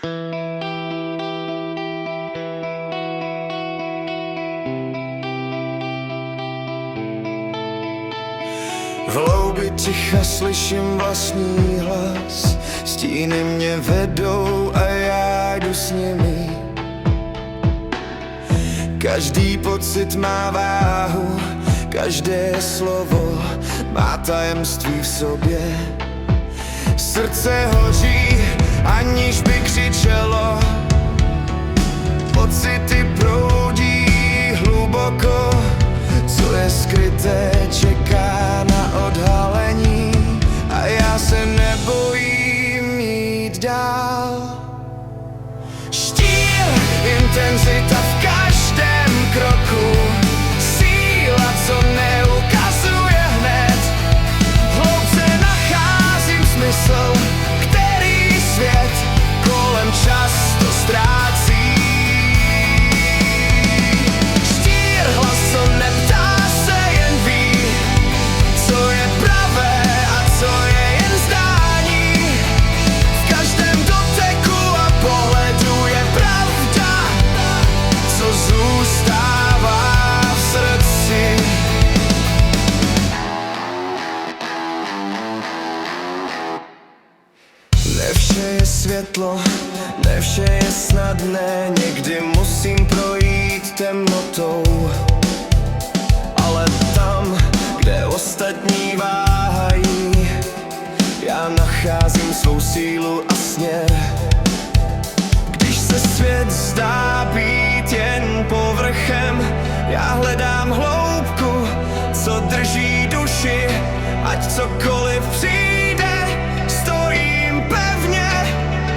V hloubi ticha slyším vlastní hlas, stíny mě vedou a já jdu s nimi. Každý pocit má váhu, každé slovo má tajemství v sobě. Srdce hoří, aniž by křičelo, pocity proudí hluboko. Co je skryté, čeká na odhalení a já se nebojím jít dál. Štír, intenzita v každém kroku, síla, co neukazuje hned. V hloubce nacházím smysl, který svět kolem často ztrácí. Štír, hlas, co neptá se, jen ví, co je pravé a co je jen zdání. V každém doteku a pohledu je pravda, co zůstává v srdci. Ne vše je světlo, ne vše je snadné, někdy musím projít temnotou. Ale tam, kde ostatní váhají, já nacházím svou sílu a směr. Když se svět zdá být jen povrchem, já hledám hloubku, co drží duši. Ať cokoliv přijde, stojím pevně,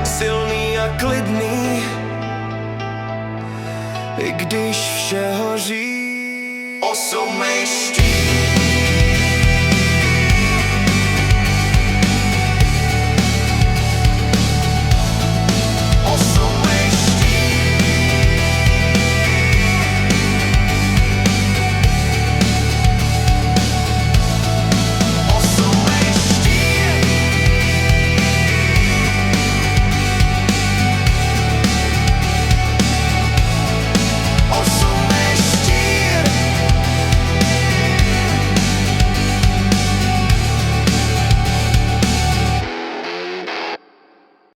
silný a klidný, i když vše hoří. Osmej štír.